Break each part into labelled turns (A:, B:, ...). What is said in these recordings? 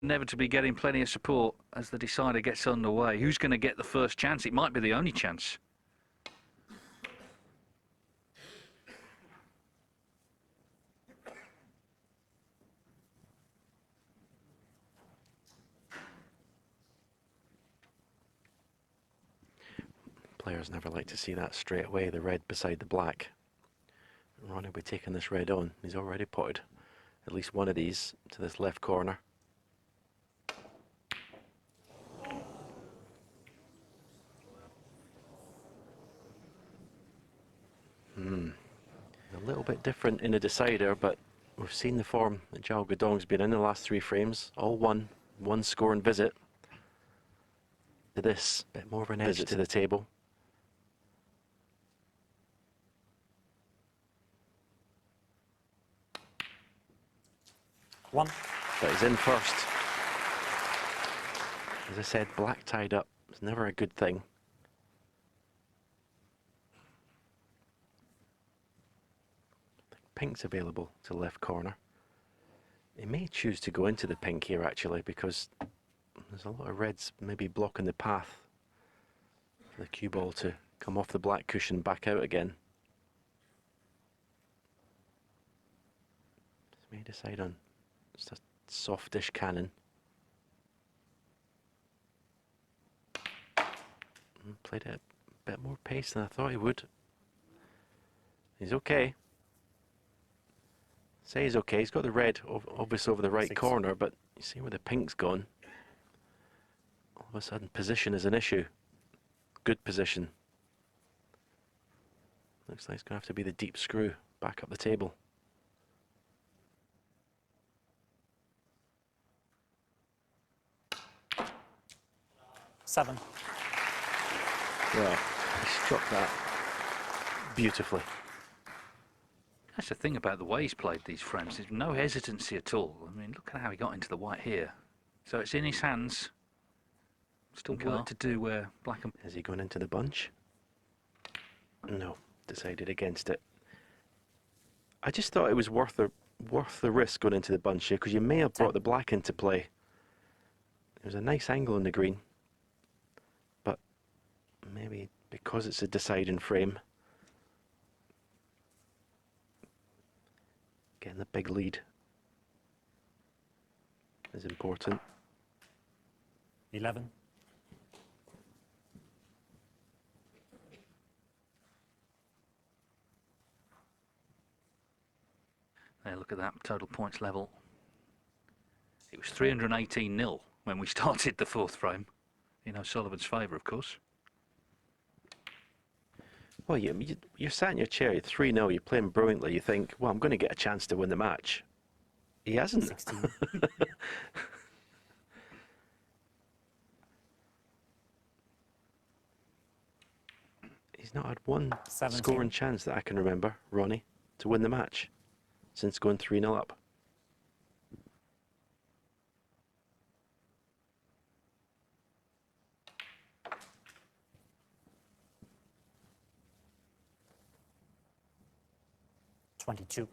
A: inevitably getting plenty of support as the decider gets underway. Who's going to get the first chance? It might be the only chance.
B: Players never like to see that straight away, the red beside the black. Ronnie will be taking this red on. He's already potted at least one of these to this left corner. A little bit different in the decider, but we've seen the form that Zhao Guodong's been in the last 3 frames. All one score and visit. To this, bit more of an edge to the table.
C: One.
B: But he's in first. As I said, black tied up is never a good thing. Pink's available to left corner. He may choose to go into the pink here actually, because there's a lot of reds maybe blocking the path for the cue ball to come off the black cushion back out again. This may decide on just a softish cannon. Played it a bit more pace than I thought he would. He's okay. Say he's okay. He's got the red obviously over the right corner, but you see where the pink's gone. All of a sudden, position is an issue. Good position. Looks like it's going to have to be the deep screw back up the table.
C: Seven.
B: Well, he struck that beautifully.
A: That's the thing about the way he's played these frames. There's no hesitancy at all. I mean, look at how he got into the white here. So it's in his hands. Still work to do where black and...
B: Is he going into the bunch? No, decided against it. I just thought it was worth the risk going into the bunch here, because you may have brought the black into play. There's a nice angle in the green, but maybe because it's a deciding frame, getting the big lead is important.
C: 11.
A: There, look at that total points level. It was 318-0 when we started the 4th frame. You know, Sullivan's favour, of course.
B: Well, you're sat in your chair, you're 3-0, you're playing brilliantly, you think, well, I'm going to get a chance to win the match. He hasn't.
C: 16.
B: He's not had one
C: 17.
B: scoring chance that I can remember, Ronnie, to win the match since going 3-0 up.
C: $22.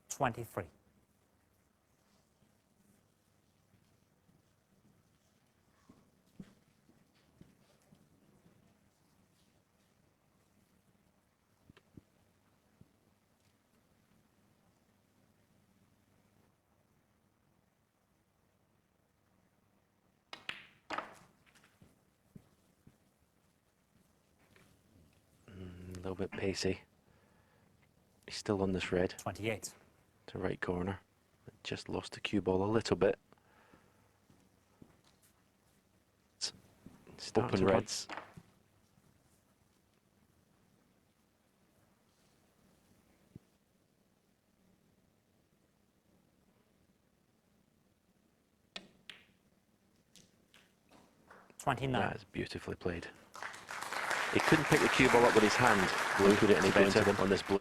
C: $23.
B: A little bit pacey. He's still on this red.
C: 28.
B: To right corner. Just lost the cue ball a little bit. Open reds.
C: $29.
B: That is beautifully played. He couldn't pick the cue ball up with his hand. Blue put it any better on this blue.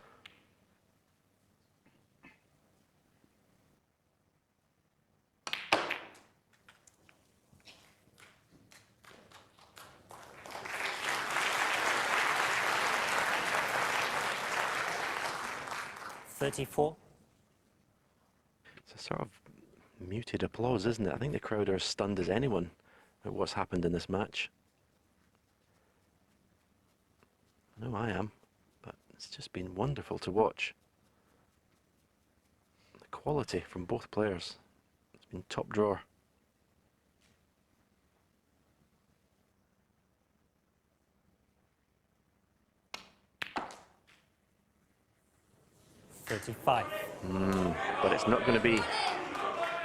C: 34.
B: It's a sort of muted applause, isn't it? I think the crowd are as stunned as anyone at what's happened in this match. I know I am, but it's just been wonderful to watch. The quality from both players. It's been top drawer. But it's not going to be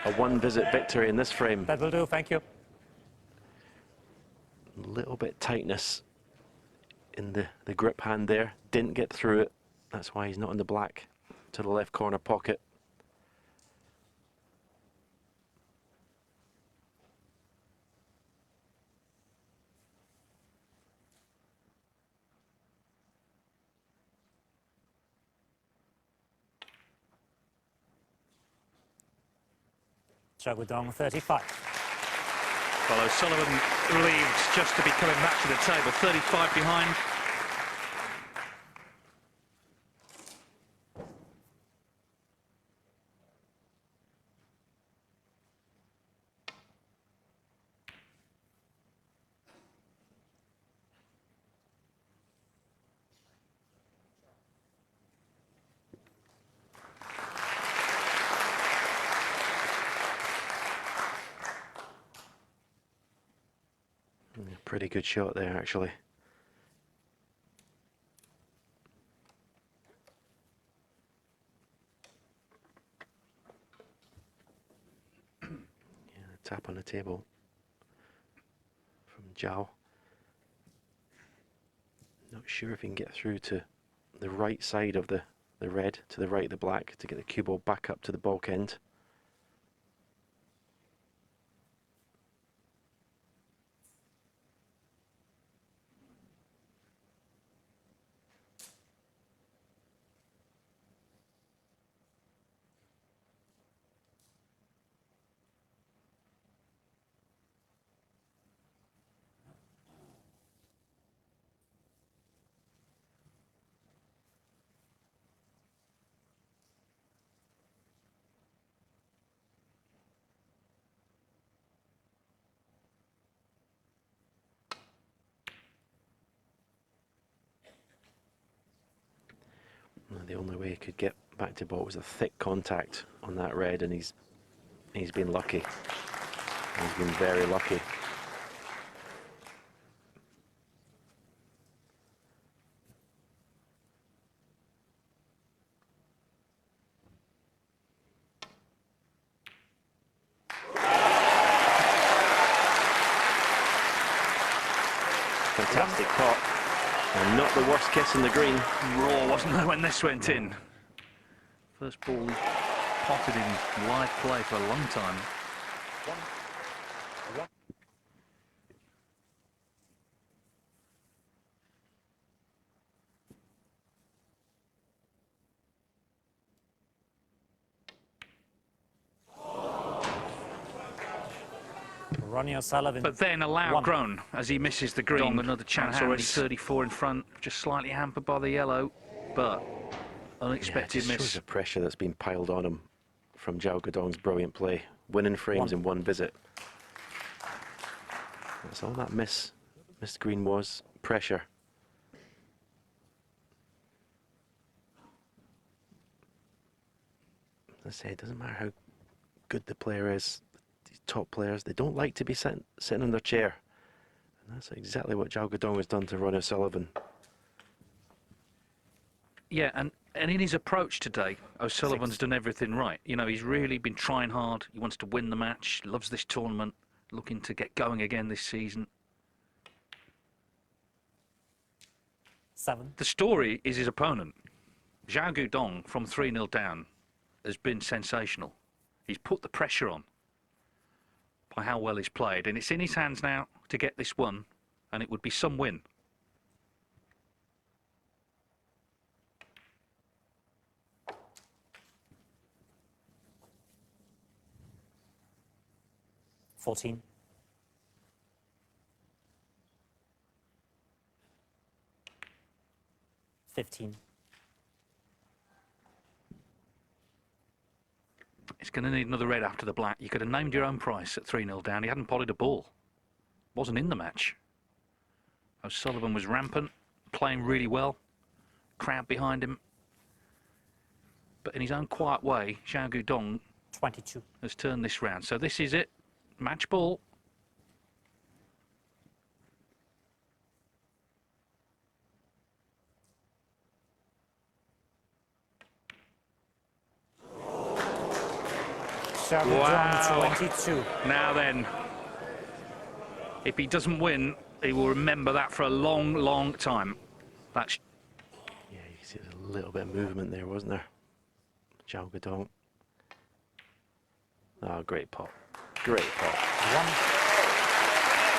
B: a one-visit victory in this frame.
C: That will do, thank you.
B: A little bit tightness in the grip hand there. Didn't get through it. That's why he's not in the black to the left corner pocket.
C: Jagudong 35.
A: Well, O'Sullivan relieved just to be coming back to the table, 35 behind.
B: Pretty good shot there, actually. Yeah, tap on the table from Zhao. Not sure if he can get through to the right side of the red, to the right of the black, to get the cue ball back up to the bulk end. The only way he could get back to ball was a thick contact on that red, and he's been lucky. He's been very lucky. Fantastic pot. And not the worst kiss in the green.
A: Raw, wasn't there, when this went in? First ball potted in live play for a long time.
C: Ronnie O'Sullivan.
A: But then a loud groan as he misses the green. Dong, another chance already, 34 in front, just slightly hampered by the yellow, but unexpected
B: miss. Shows the pressure that's been piled on him from Zhao Guodong's brilliant play, winning frames in one visit. That's all that missed green was, pressure. As I say, it doesn't matter how good the player is. These top players, they don't like to be sitting in their chair. And that's exactly what Zhao Guodong has done to Ronnie O'Sullivan.
A: Yeah, and in his approach today, O'Sullivan's done everything right. You know, he's really been trying hard. He wants to win the match, loves this tournament, looking to get going again this season.
C: 7.
A: The story is his opponent. Zhao Guodong, from 3-0 down, has been sensational. He's put the pressure on by how well he's played, and it's in his hands now to get this one, and it would be some win.
C: $14. 15.
A: He's going to need another red after the black. You could have named your own price at 3-0 down. He hadn't potted a ball. Wasn't in the match. O'Sullivan was rampant, playing really well. Crowd behind him. But in his own quiet way, Zhao Guodong
C: 22.
A: has turned this round. So this is it. Match ball.
C: Wow. 22.
A: Now then, if he doesn't win, he will remember that for a long, long time. That's...
B: Yeah, you can see there's a little bit of movement there, wasn't there? Zhao Guodong. Oh, great pot. Great pot.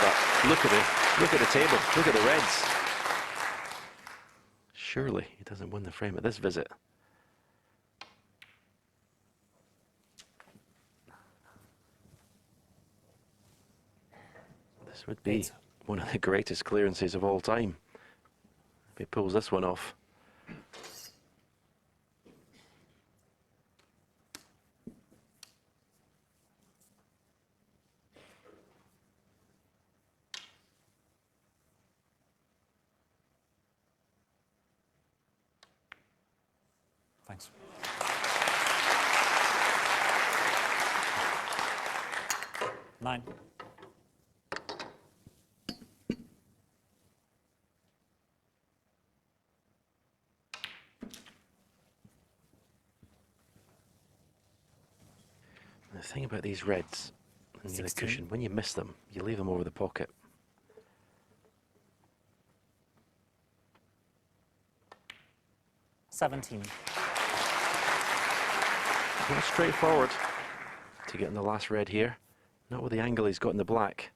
B: But look at the table. Look at the reds. Surely he doesn't win the frame at this visit. This would be one of the greatest clearances of all time if he pulls this one off.
C: Thanks. Nine.
B: The thing about these reds and the
C: 16.
B: cushion, when you miss them, you leave them over the pocket.
C: $17.
B: Not straightforward to get in the last red here. Not with the angle he's got in the black.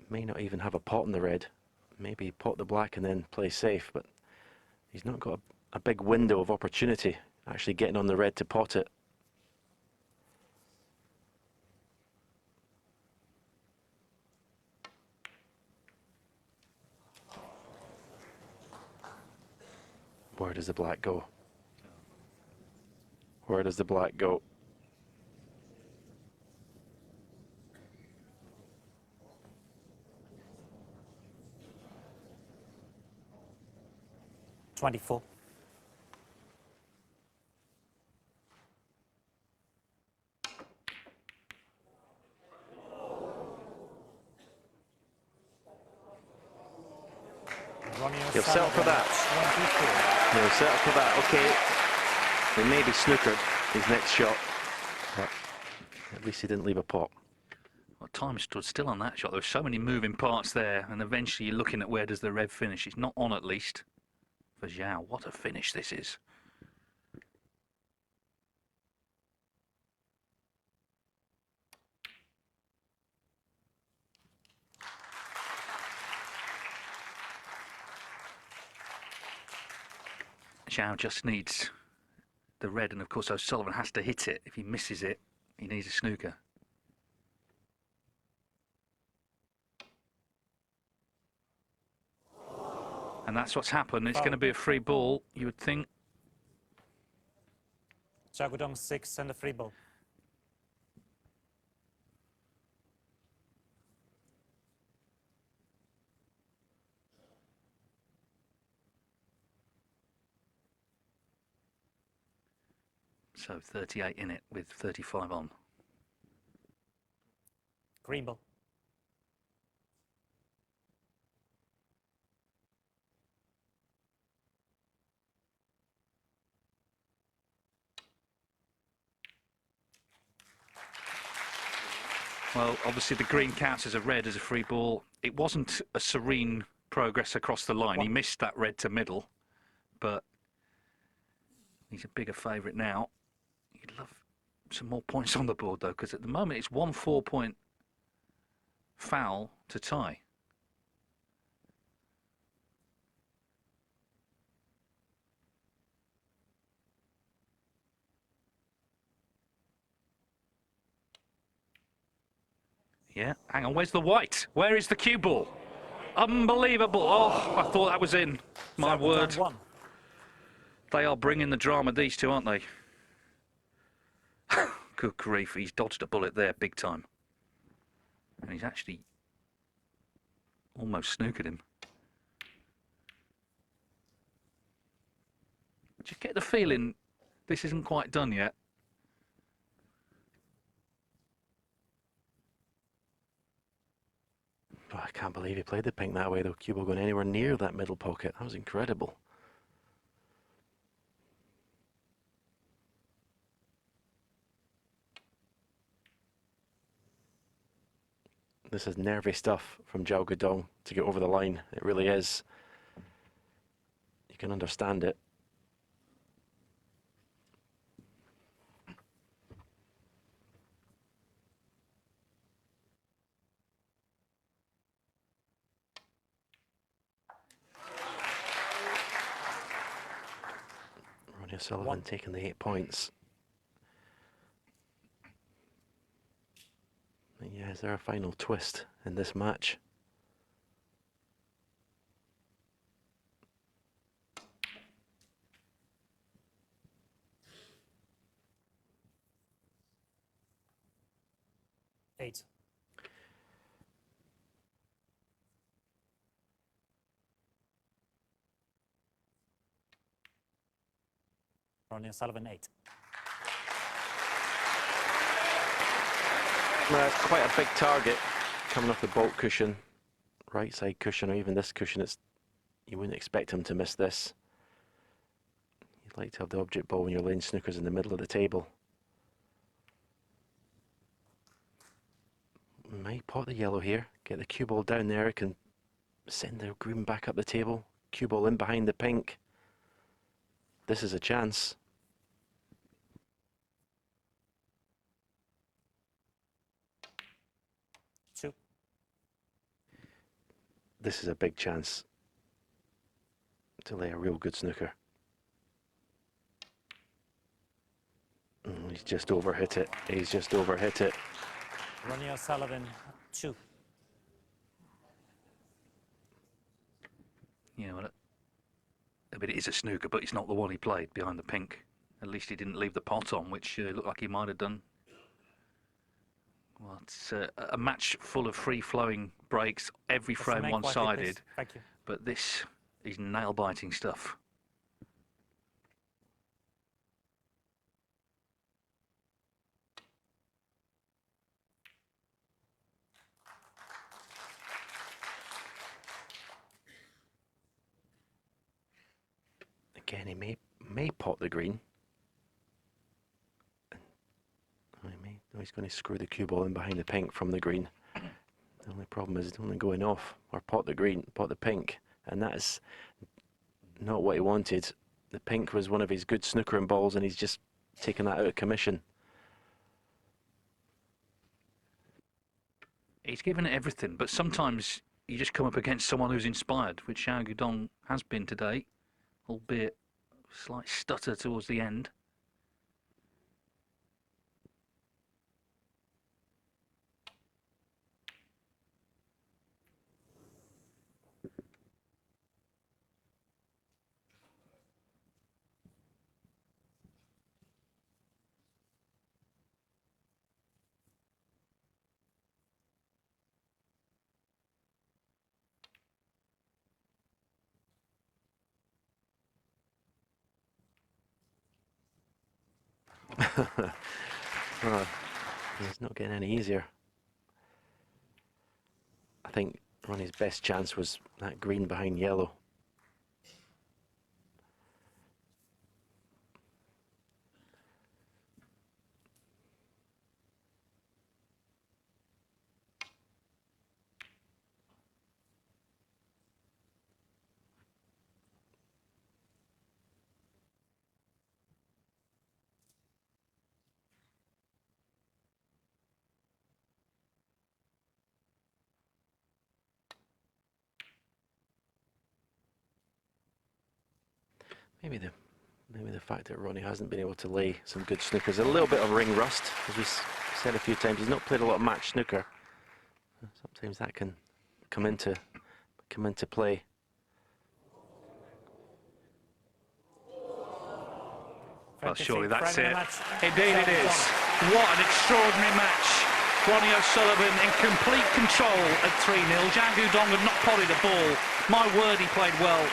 B: May not even have a pot in the red. Maybe pot the black and then play safe, but he's not got a big window of opportunity actually getting on the red to pot it. Where does the black go? Where does the black go?
C: $24.
B: He'll settle for that. He'll settle for that. Okay. It may be snookered his next shot, but at least he didn't leave a pot.
A: Well, time stood still on that shot. There were so many moving parts there, and eventually you're looking at where does the red finish. It's not on, at least for Zhao. What a finish this is. Zhao just needs the red, and of course O'Sullivan has to hit it. If he misses it, he needs a snooker. And that's what's happened. It's going to be a free ball, you would think.
C: Zhao Guodong 6 and a free ball.
A: So 38 in it with 35 on.
C: Green ball.
A: Well, obviously the green counts as a red as a free ball. It wasn't a serene progress across the line. He missed that red to middle, but he's a bigger favourite now. You'd love some more points on the board, though, because at the moment it's 1 4-point foul to tie. Yeah, hang on, where's the white? Where is the cue ball? Unbelievable. Oh, I thought that was in. My word.
C: One.
A: They are bringing the drama, these two, aren't they? Good grief, he's dodged a bullet there big time. And he's actually almost snookered him. Just get the feeling this isn't quite done yet.
B: Oh, I can't believe he played the pink that way though. Cue ball going anywhere near that middle pocket. That was incredible. This is nervy stuff from Zhao Guodong to get over the line. It really is. You can understand it. Ronnie O'Sullivan taking the 8 points. And yeah, is there a final twist in this match?
C: Eight. Ronnie O'Sullivan, 8.
B: Well, it's quite a big target coming off the bolt cushion, right side cushion, or even this cushion. You wouldn't expect him to miss this. You'd like to have the object ball when you're laying snookers in the middle of the table. Might pot the yellow here, get the cue ball down there, it can send the green back up the table, cue ball in behind the pink. This is a chance.
C: Two.
B: This is a big chance to lay a real good snooker. He's just overhit it. He's just overhit it.
C: Ronnie O'Sullivan, 2.
A: Yeah, well, I mean, it is a snooker, but it's not the one he played behind the pink. At least he didn't leave the pot on, which looked like he might have done. Well, it's a match full of free-flowing breaks, every frame one-sided.
C: Thank you.
A: But this is nail-biting stuff.
B: Again, he may pot the green. He's going to screw the cue ball in behind the pink from the green. The only problem is it's only going off, or pot the green, pot the pink, and that is not what he wanted. The pink was one of his good snookering balls, and he's just taken that out of commission.
A: He's given it everything, but sometimes you just come up against someone who's inspired, which Zhao Guodong has been today, albeit a slight stutter towards the end.
B: Oh, it's not getting any easier. I think Ronnie's best chance was that green behind yellow. Maybe the fact that Ronnie hasn't been able to lay some good snookers, a little bit of ring rust, as we said a few times. He's not played a lot of match snooker. Sometimes that can come into play.
A: Well, surely that's it. Indeed it is. What an extraordinary match. Ronnie O'Sullivan in complete control at 3-0. Zhang Guodong had not potted a ball. My word, he played well.